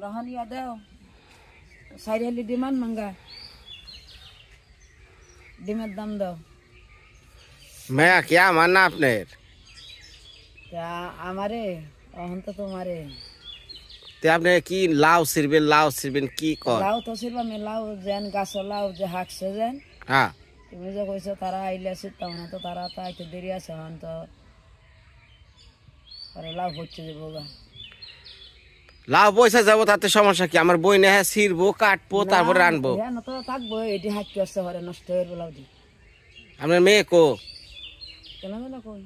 রহনিয়া দাও সাইরেলি demand manga ডিমের দাম দাও মেয়া क्या मानना आपने আমারে অহন তো তোমারে তে আপনি কি লাউ সিরবেন কি কর লাউ তো সিরবা মে লাউ যেন গাছ লাউ যে হাকছে যেন হ্যাঁ তুমি যে কইছো তারা আইলে সিতাম না তো তারা তো আইতে দেরি আছে হন তো আরে লাউ হচ্ছে যে বোগা লাউ পয়সা যাবো তাতে সমস্যা কি আমার বই নেহে ছিড়বো কাটবো তারপর রানবো হ্যাঁ না তো থাকবো এটি হাঁটতে আসছে ঘরে নষ্ট হয়ে গেল লাউ দি আপনার মেয়ে কো কেন না কই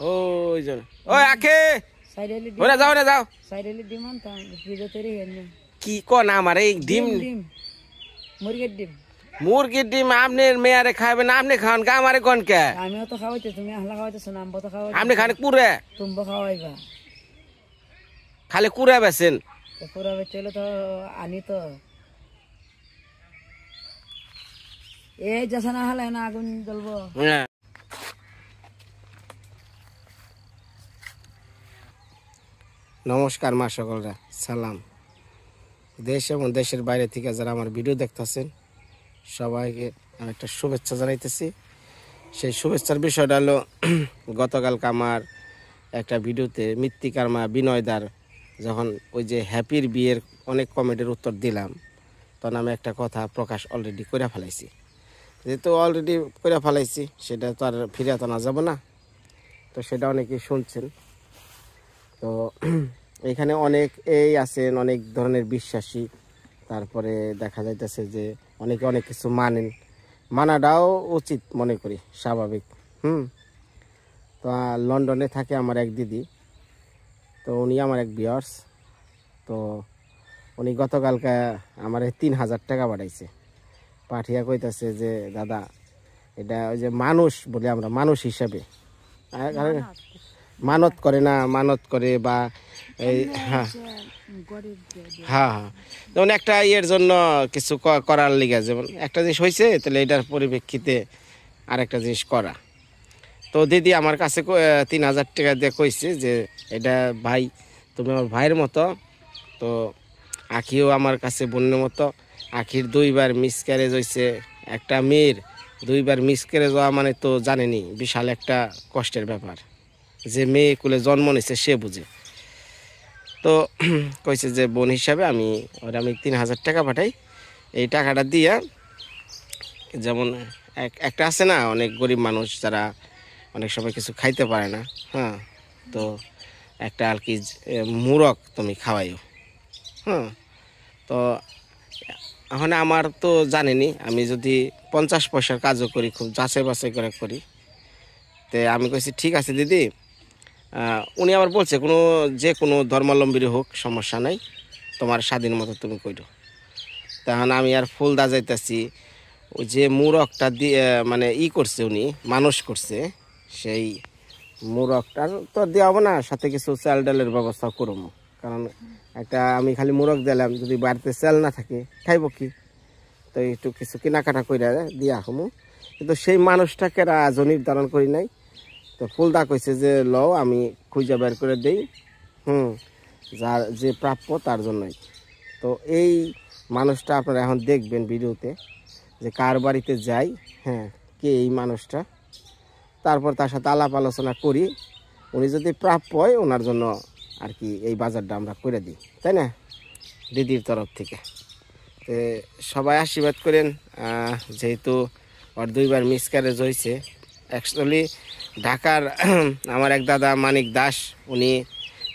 ওই জন ওই আখে সাইরেলি ওরা যাও সাইরেলি ডিমান্ড তা ভিজে তৈরি হয়ে না কি কোন আমার এই ডিম মুরগির ডিম মুরগির ডিম আপনার মেয়ারে খাবেন আপনি খান কা আমারে কোন কে আমিও তো খাওয়াইতে তুমি আহলা খাওয়াইতেছো না আমবো তো খাওয়াই আপনি খানে কুরে তুমি খাওয়াইবা খালি কুরে বেছেন তো পুরা চলে তো আনি তো এই যাচ্ছে না হলে না আগুন জ্বলবো হ্যাঁ নমস্কার মা সকলরা সালাম দেশ এবং দেশের বাইরে থেকে যারা আমার ভিডিও দেখতেছেন সবাইকে আমি একটা শুভেচ্ছা জানাইতেছি সেই শুভেচ্ছার বিষয়টা হলো গতকালকে আমার একটা ভিডিওতে মৃত্তিকার মা বিনয়দার যখন ওই যে হ্যাপির বিয়ের অনেক কমেন্টের উত্তর দিলাম তখন আমি একটা কথা প্রকাশ অলরেডি করে ফেলাইছি যেহেতু অলরেডি করে ফেলাইছি সেটা তো আর ফিরে আনা যাবে না তো সেটা অনেকেই শুনছেন তো এখানে অনেক এই আছেন অনেক ধরনের বিশ্বাসী তারপরে দেখা যাইতেছে যে অনেকে অনেক কিছু মানাটাও উচিত মনে করি স্বাভাবিক তো লন্ডনে থাকে আমার এক দিদি তো উনি আমার এক ভিউয়ার্স তো উনি গতকালকে আমার 3000 টাকা পাঠাইছে পাঠিয়া কইতাছে যে দাদা এটা ওই যে মানুষ বলে আমরা মানুষ হিসাবে মানত করে না মানত করে বা এই হ্যাঁ হ্যাঁ যেমন একটা ইয়ের জন্য কিছু করার লিগে যেমন একটা জিনিস হয়েছে তাহলে এটার পরিপ্রেক্ষিতে আরেকটা জিনিস করা তো দিদি আমার কাছে 3000 টাকা দিয়ে কইছে যে এটা ভাই তুমি আমার ভাইয়ের মতো তো আখিও আমার কাছে বোনের মতো আখির 2বার মিসক্যারেজ হয়েছে একটা মেয়ের 2বার মিসক্যারেজ হওয়া মানে তো জানেনি বিশাল একটা কষ্টের ব্যাপার যে মেয়ে কুলে জন্ম নিছে সে বুঝে তো কইছে যে বোন হিসাবে আমি 3000 টাকা পাঠাই এই টাকাটা দিয়ে যেমন একটা আছে না অনেক গরিব মানুষ যারা অনেক সময় কিছু খাইতে পারে না হ্যাঁ তো একটা আর কি মুরগ তুমি খাওয়াইও তো এখন আমার তো জানেনি আমি যদি 50 পয়সার কাজও করি খুব যাচাই বাছাই করে করি তো আমি কইছি ঠিক আছে দিদি উনি আবার বলছে যে কোনো ধর্মাবলম্বী হোক সমস্যা নাই তোমার স্বাধীন মতো তুমি কইরো তখন আমি আর ফুল দা যাইতেছি ওই যে মুরগটা দিয়ে মানে করছে উনি মানুষ করছে সেই মুরগটার তো দেওয়া হবে না সাথে কিছু চাল ডালের ব্যবস্থা করবো কারণ একটা আমি খালি মুরগ দিলাম যদি বাড়িতে চাল না থাকে খাইব কি তো একটু কিছু কেনাকাটা করে দিয়া হমু কিন্তু সেই মানুষটাকে আজও নির্ধারণ করি নাই তো ফুলদা কইছে যে লও আমি খুঁজে বের করে দেই যার যে প্রাপ্য তার জন্যই তো এই মানুষটা আপনারা এখন দেখবেন ভিডিওতে যে কার বাড়িতে যাই হ্যাঁ কে এই মানুষটা তারপর তার সাথে আলাপ আলোচনা করি উনি যদি প্রাপ্য হয় ওনার জন্য আর কি এই বাজারটা আমরা করে দিই তাই না দিদির তরফ থেকে তো সবাই আশীর্বাদ করেন যেহেতু ওর 2বার মিসক্যারেজ হয়েছে অ্যাকচুয়ালি ঢাকার আমার এক দাদা মানিক দাস উনি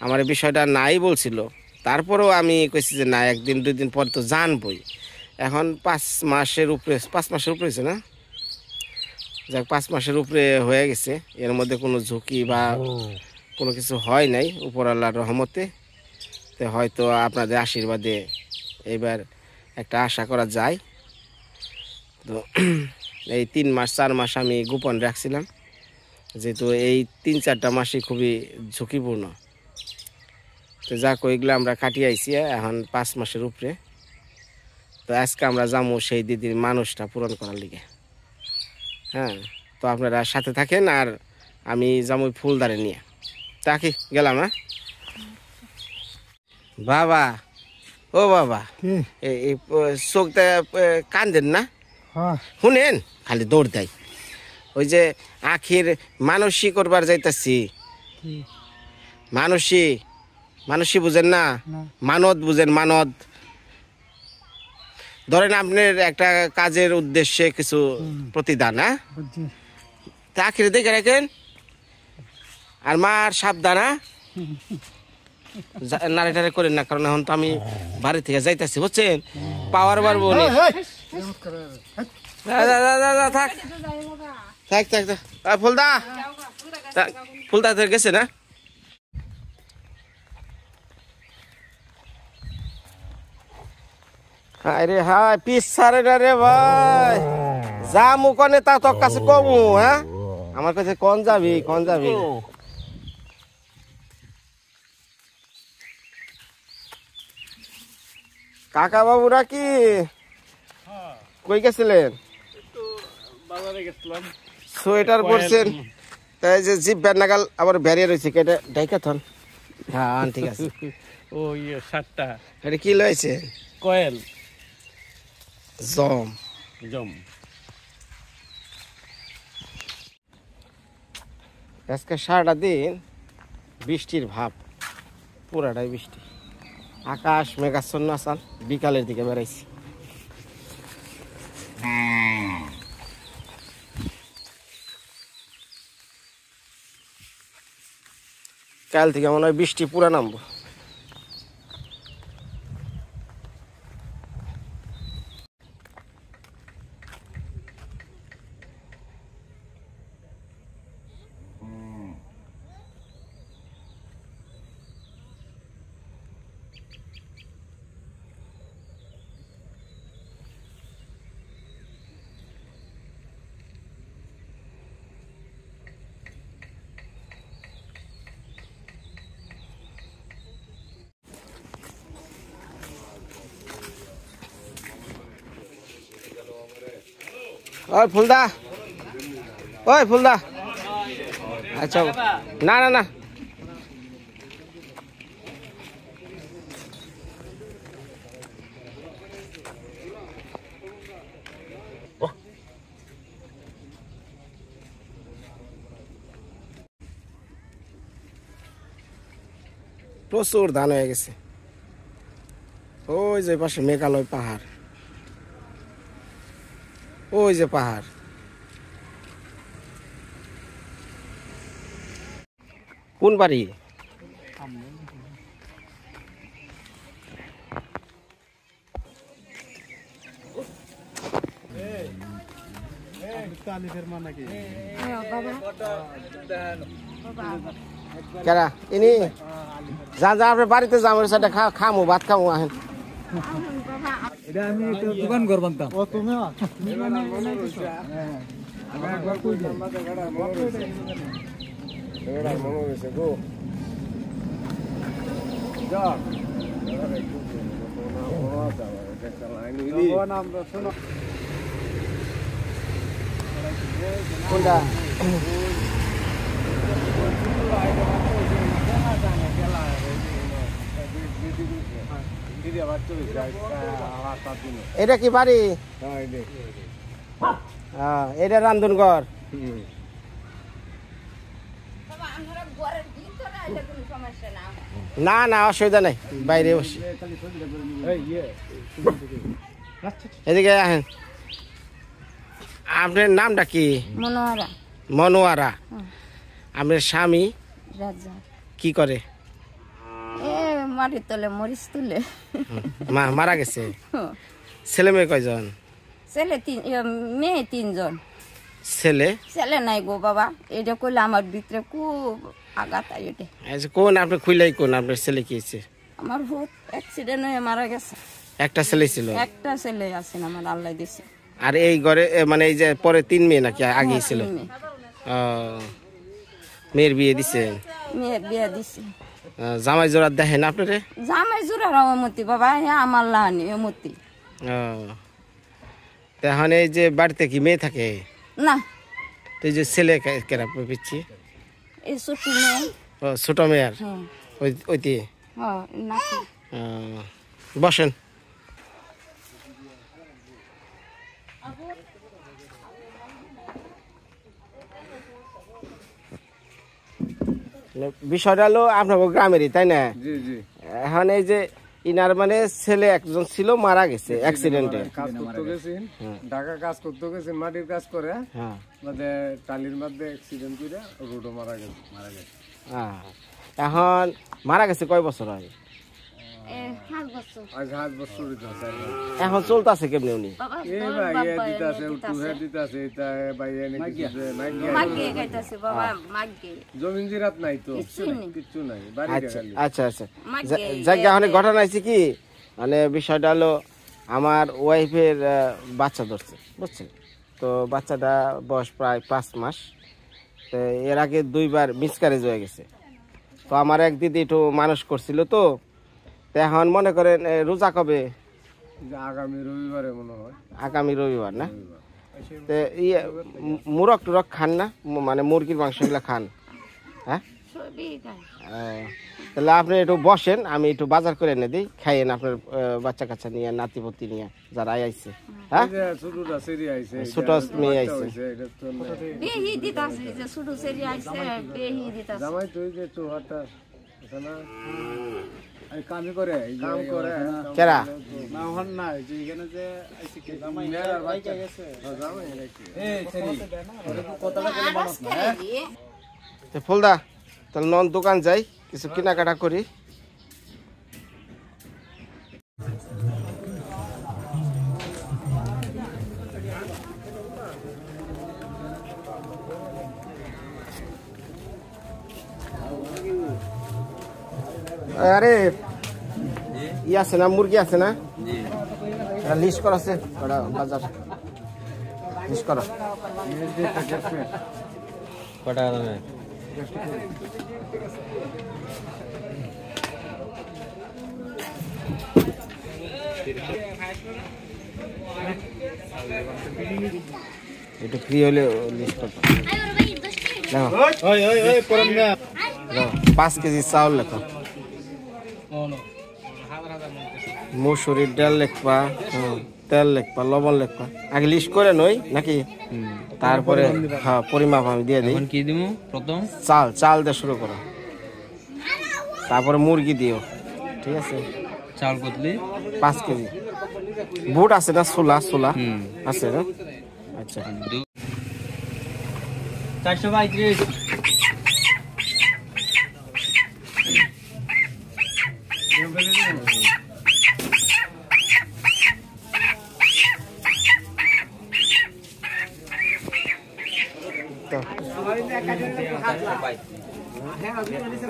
আমার বিষয়টা নাই বলছিল তারপরেও আমি কইছি যে না 1 দিন 2 দিন পর তো জানবই এখন 5 মাসের উপরে হয়েছে না যাক 5 মাসের উপরে হয়ে গেছে এর মধ্যে কোনো ঝুঁকি বা কোনো কিছু হয় নাই উপরওয়ালার রহমতে তো হয়তো আপনাদের আশীর্বাদে এবার একটা আশা করা যায় তো এই 3 মাস 4 মাস আমি গোপন রাখছিলাম যেহেতু এই 3-4টা মাসই খুবই ঝুঁকিপূর্ণ তো যাক ওইগুলো আমরা কাটিয়ে আইছি এখন 5 মাসের উপরে তো আজকে আমরা যাবো সেই দিদির মানুষটা পূরণ করার লিগে হ্যাঁ তো আপনারা সাথে থাকেন আর আমি যাবো ফুলদারে নিয়ে তাকি গেলাম হ্যাঁ বাবা ও বাবা এই চোখটা কান্দেন না শুনেন খালি দৌড় দেয় ওই যে আখির মানসী করবার যাইতাছি মানসী বুঝেন না মানত বুঝেন মানত ধরেন আপনার একটা কাজের উদ্দেশ্যে কিছু প্রতিদান হ্যাঁ তা আখিরে দেখে রাখেন আর মার সাবধান হ্যাঁ নাড়ে টাড়ে করেন না কারণ এখন তো আমি বাড়ি থেকে যাইতেছি বুঝছেন পাওয়ার বাড়বো থাক থাক থাক ফুলদা ফুলদা গেছে না আরে হাই পিস সারে না রে ভাই যা মুখনে তা তোর কাছে কমু হ্যাঁ আমার কাছে কোন যাবি কাকা বাবুরা কি কই গেছিলেন সোয়েটার পরছেন তাই যে জিপ ব্যাট নাগাল আবার বেরিয়ে রয়েছে কেটে ডাইকাথন হ্যাঁ ঠিক আছে ও ইয়ে সাতটা এটা কি লয়েছে কয়েল জম জম আজকে সারাটা দিন বৃষ্টির ভাব পুরাটাই বৃষ্টি আকাশ মেঘাচ্ছন্ন আসাল বিকালের দিকে বেড়াইছি কাল থেকে মনে হয় বৃষ্টি পুরা নামবো ওই ফুলদা আচ্ছা না না না প্রচুর ধান হয়ে গেছে ওই যে পাশে মেঘালয় পাহাড় ওই যে পাহাড় কোন বাড়ি কেরা ইনি যা আপনার বাড়িতে যাবো সেটা খামু ভাত খামু আহেন দোকান করবাম ও তুমি কোনটা এটা কি বাড়ি এটা রান্ধনঘর না না অসুবিধা নাই বাইরে বসে এদিকে আসেন আপনার নামটা কি মনোয়ারা আপনার স্বামী কি করে মাটির তলে মরিচ তুলে মারা গেছে ছেলে মেয়ে কয়জন মেয়ে 3 জন ছেলে নাই গো বাবা এটা করলে আমার ভিতরে খুব আঘাত আইটে কোন আপনি খুইলাই কোন আপনার ছেলে কি হয়েছে আমার ভূত অ্যাক্সিডেন্ট হয়ে মারা গেছে একটা ছেলে ছিল একটা ছেলে আছে আমার আল্লাহ দিছে আর এই ঘরে মানে এই যে পরে 3 মেয়ে নাকি আগেই ছিল মেয়ের বিয়ে দিছে জামাই জোড়া দেখেন আপনারে জামাই জোড়ার অমতি বাবা আমার লাহানি অমতি এখন এই যে বাড়িতে কি মেয়ে থাকে না তো এই যে ছেলে কেরা পিচ্ছি এই ছোট মেয়ে ছোট মেয়ের ওইটি বসেন। বিষয়টা হলো আপনার গ্রামেরই, তাই না? জি জি। এখন এই যে ইনার মানে ছেলে একজন ছিল, মারা গেছে অ্যাক্সিডেন্টে। কাজ করতে গেছেন, ঢাকা কাজ করতে গেছেন, মাটির কাজ করে হ্যাঁ মানে টালির মধ্যে অ্যাক্সিডেন্ট করে রোডও মারা গেছে। এখন মারা গেছে কয় বছর হয়? আজ 7 বছর হইছে। এখন চলতেছে কেমনি উনি? এই ভাই এ দিতাছে, উঠে দিতাছে, এটা ভাই এনে কিছু মাগিয়ে গাইতাছে বাবা, মাগিয়ে জমিন জিরাত নাই তো, কিছু নাই, বাড়ি খালি। আচ্ছা আচ্ছা, জায়গা অনেক ঘটনা আছে কি, মানে বিষয়টা হলো আমার ওয়াইফের বাচ্চা ধরছে, বুঝছেন তো? বাচ্চাটা বয়স প্রায় 5 মাস। তো এর আগে 2বার মিসক্যারেজ হয়ে গেছে। তো আমার এক দিদি একটু মানুষ করছিল, তো এখন মনে করেন রোজা কবে? আগামী রবিবারে মনে হয়। আগামী রবিবার না? তো ইয়ে মুরগ টুরক খান না, মানে মুরগির মাংস এগুলা খান? হ্যাঁ, তাহলে আপনি একটু বসেন, আমি একটু বাজার করে এনে দিই, খাইয়েন আপনার বাচ্চা কাচ্চা নিয়ে, নাতিপতি নিয়ে যারা আইছে। হ্যাঁ, ছোট মেয়ে আইছে। জামাই তুই যে চোহাটা না কাম করে কেরা না হন না, যে এখানে যে আইছে কি জামাই মেয়ের বাচ্চা গেছে, জামাই নাকি এই ছেড়ি কথাটা বলে মানুষ না। তো ফুলদা, তাহলে নন দোকান যাই, কিছু কেনাকাটা করি। আরে ই আছে না, মুরগি আছে না? লিস্ট করা আছে, বাজার লিস্ট করা। কটা দামে? একটু ফ্রি হলে লিস্ট করতে। 5 কেজি চাউল লেখো, মুসুরির ডাল লেখবা, তেল লেখবা, লবণ লেখবা। আগে লিস্ট করে নই নাকি, তারপরে হ্যাঁ পরিমাপ আমি দিয়ে দিই। কি দিব? প্রথম চাল দিয়ে শুরু করো, তারপরে মুরগি দিও, ঠিক আছে? চাল কতলি? 5 কেজি। বুট আছে না? ছোলা আছে না? আচ্ছা, 435।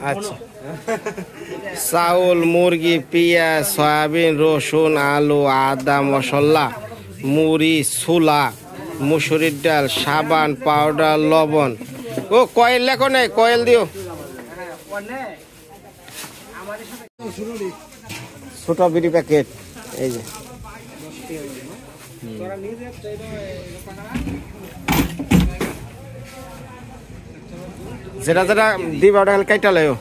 আচ্ছা, চাউল, মুরগি, পেঁয়াজ, সয়াবিন, রসুন, আলু, আদা, মশলা, মুড়ি, ছোলা, মুসুরির ডাল, সাবান, পাউডার, লবণ। ও কয়েল লেখো নাই, কয়েল দিও। ছোট বিড়ি প্যাকেট, এই যে যেটা যেটা দিবা ওটা কাইটা লাইও।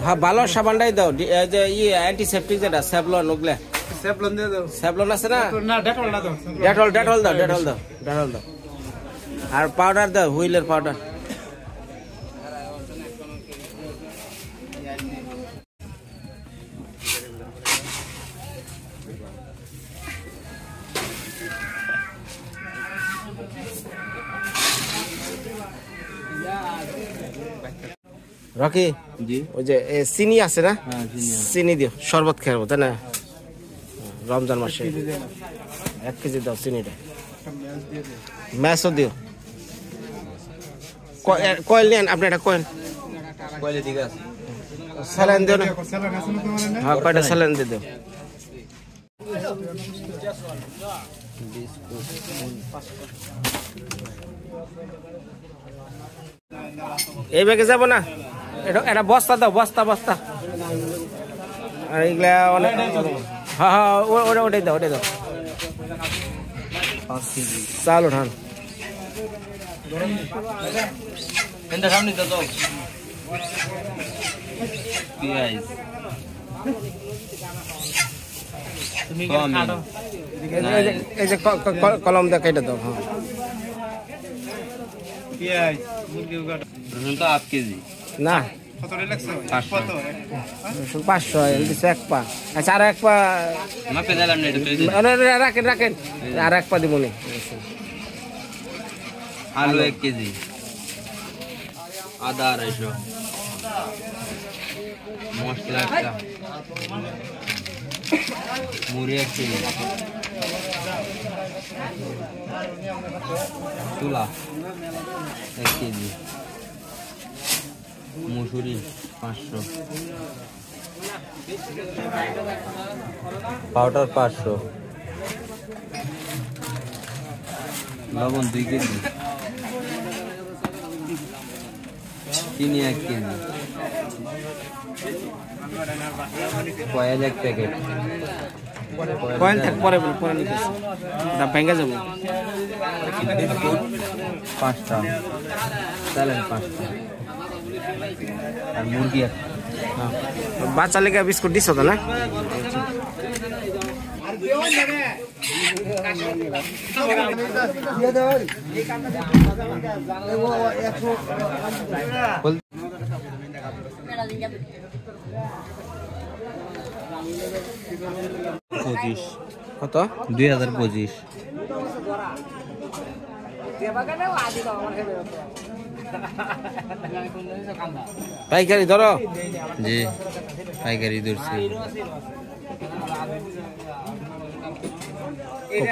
হ্যাঁ, ভালো সাবানটাই দাও, যে অ্যান্টিসেপটিক যেটা স্যাভলন, ওগুলা স্যাপলন দিয়ে দাও। স্যাভলন আছে না? না ডেটল না দাও, ডেটল দাও। আর পাউডার দাও, হুইলের পাউডার। রকি জি, ওই যে চিনি আছে না? চিনি দিও, শরবত খাবো, তাই না? রমজান মাসে 1 কেজি দাও চিনিটা। ম্যাচও দিও। কয়েল নেন আপনি, একটা কয়েল স্যালাইন দিও না? হ্যাঁ, কয়টা স্যালাইন দিয়ে দিও। এই ব্যাগে যাবো না? এটা বস্তা দাও, বস্তা বস্তা। আর এগুলা অনেক, হ্যাঁ হ্যাঁ ওটাই দাও, ওটাই দাও। চাল উঠান। সামনে তো পেঁয়াজ এই যে কলম দিয়ে কেটে দাও। হ্যাঁ রসুন তো 8 কেজি না 500 এক পা। আচ্ছা আর এক পা মাপে দিলাম না, এটা রাখেন রাখেন, আর এক পা দিব নি। আলু 1 কেজি, আদা 250, মশলা একটা, মুড়ি 1 কেজি, তুলা 1 কেজি, মুসুরি 500, পাউডার 500, লবণ 2 কেজি, চিনি 1 কেজি, কয়েল 1 প্যাকেট, কয়েল থাক পরে পরে নিতে দাম ভেঙে যাবো। 5টা, স্যালাড 5টা, আর মুরগি 1টা। হ্যাঁ বাচ্চা লেগে বিস্কুট দিছো তো না? কত? 2025। পাইকারি ধরো। জি পাইকারি ধরছি।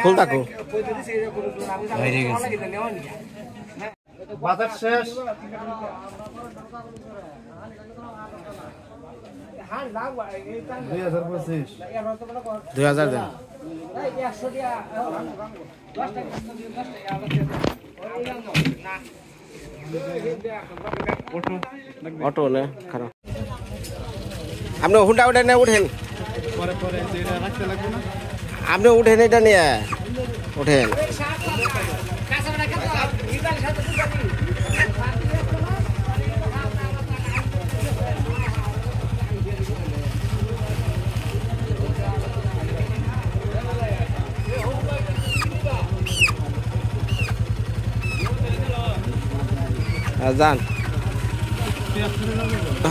ফুল থাকো বাইরে গেছে। বাজার শেষ। 2000 দেন। অটো না খারাপ। আপনি হুন্ডা উঠেন না উঠেন, আপনি উঠেন এটা নিয়ে উঠেন। যান,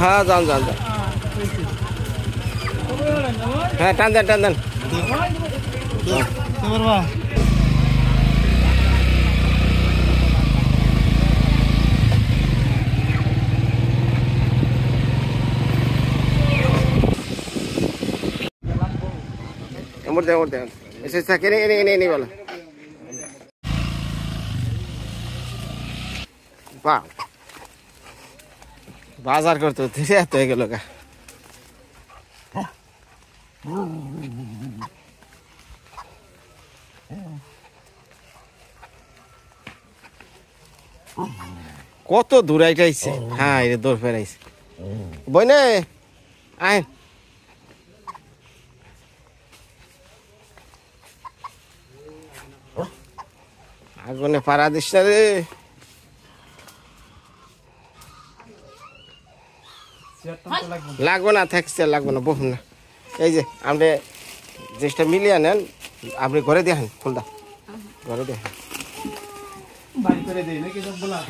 হ্যাঁ যান যান যান, হ্যাঁ টান দেন টান দেন। এমরতে এমরতে এসে থাকে এনে এনে এনে বলো। বাহ বাজার করতে ধীরে এত হয়ে গেল গা। কত দূর আইটাইছে। হ্যাঁ এটা দৌড় ফেরাইছে বই নে আয়। আগুনে পাড়া দিস না রে। লাগবে না, থাকছে লাগবে না, বহু না। এই যে আপনি জিনিসটা মিলিয়ে নেন, আপনি ঘরে দেখেন ফুলটা, ঘরে দেখেন।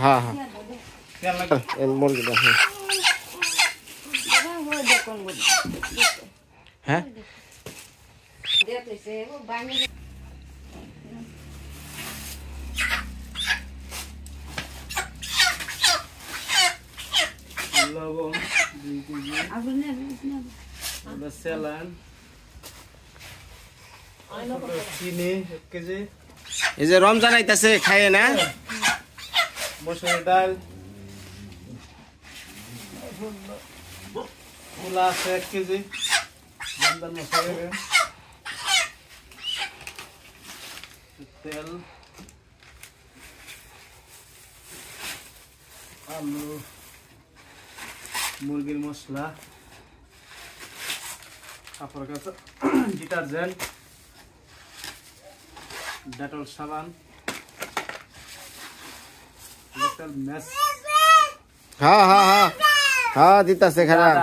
হ্যাঁ হ্যাঁ মুরগিটা হ্যাঁ এই যে রমজান আইতাছে খাইয়ে না। মসুর ডাল, মূলা আছে 1 কেজি, রমজান মশলা, তেল, আলু, মুরগির মশলা, কাপড় কাচা, ডিটারজেন্ট, ডেটল সাবান, লোকাল ম্যাশ। হ্যাঁ হ্যাঁ হ্যাঁ হ্যাঁ দিতাছে খারাপ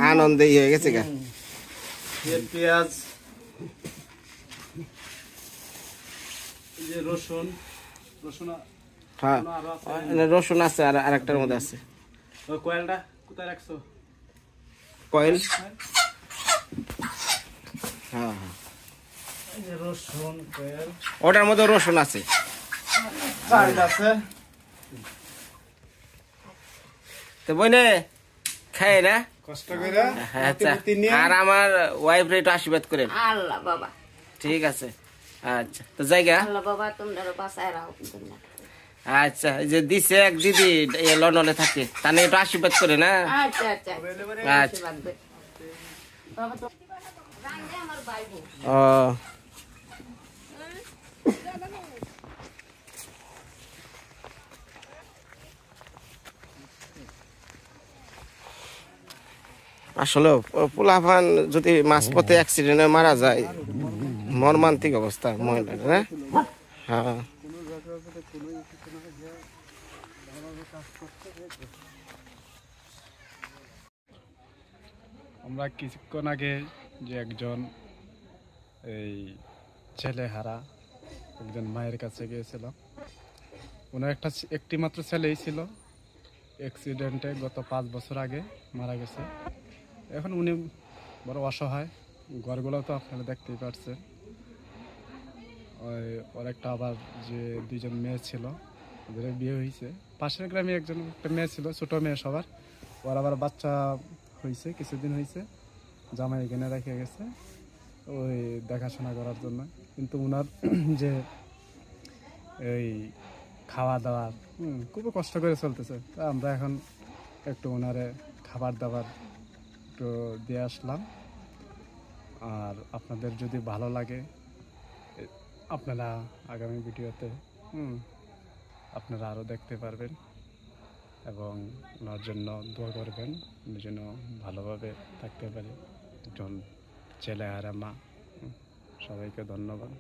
আনন্দে হয়ে গেছে গা। পেঁয়াজ, যে রসুন, হ্যাঁ রসুন আছে আর আরেকটার মধ্যে আছে। ওই কয়েলটা কোথায় রাখছো? কয়েল, হ্যাঁ হ্যাঁ এই যে রসুন কয়েল, ওটার মধ্যে রসুন আছে, আছে। তো বইনে খাই না কষ্ট করে। আচ্ছা, আর আমার ওয়াইফ রে একটু আশীর্বাদ করেন। আল্লাহ বাবা, ঠিক আছে। আচ্ছা তো জায়গা, আল্লাহ বাবা তোমরা বাঁচায় রাখো। আচ্ছা এই যে দিছে এক দিদি লন্ডনে থাকে, তাহলে একটু আশীর্বাদ করে না। আচ্ছা আচ্ছা আচ্ছা বাবা তো জানলে আমার ভাই বোন। ও আসলে পোলাপান যদি মাঝপথে অ্যাক্সিডেন্টে মারা যায়, মর্মান্তিক অবস্থা মহিলার। হ্যাঁ আমরা কিছুক্ষণ আগে যে একজন এই ছেলে হারা একজন মায়ের কাছে গিয়েছিলাম। ওনার একটি মাত্র ছেলেই ছিল, অ্যাক্সিডেন্টে গত 5 বছর আগে মারা গেছে। এখন উনি বড় অসহায়, ঘরগুলো তো আপনারা দেখতেই পাচ্ছেন। ওর একটা আবার যে 2জন মেয়ে ছিল, ওদের বিয়ে হয়েছে। পাশের গ্রামে একটা মেয়ে ছিল, ছোট মেয়ে সবার। ওর আবার বাচ্চা হয়েছে, কিছুদিন হয়েছে। জামাই এখানে রেখে গেছে ওই দেখাশোনা করার জন্য। কিন্তু ওনার যে এই খাওয়া দাওয়ার খুবই কষ্ট করে চলতেছে। তা আমরা এখন একটু ওনারে খাবার দাবার একটু দিয়ে আসলাম। আর আপনাদের যদি ভালো লাগে আপনারা আগামী ভিডিওতে আপনারা আরও দেখতে পারবেন এবং ওনার জন্য দোয়া করবেন, উনি যেন ভালোভাবে থাকতে পারে। একজন ছেলে আর মা। সবাইকে ধন্যবাদ।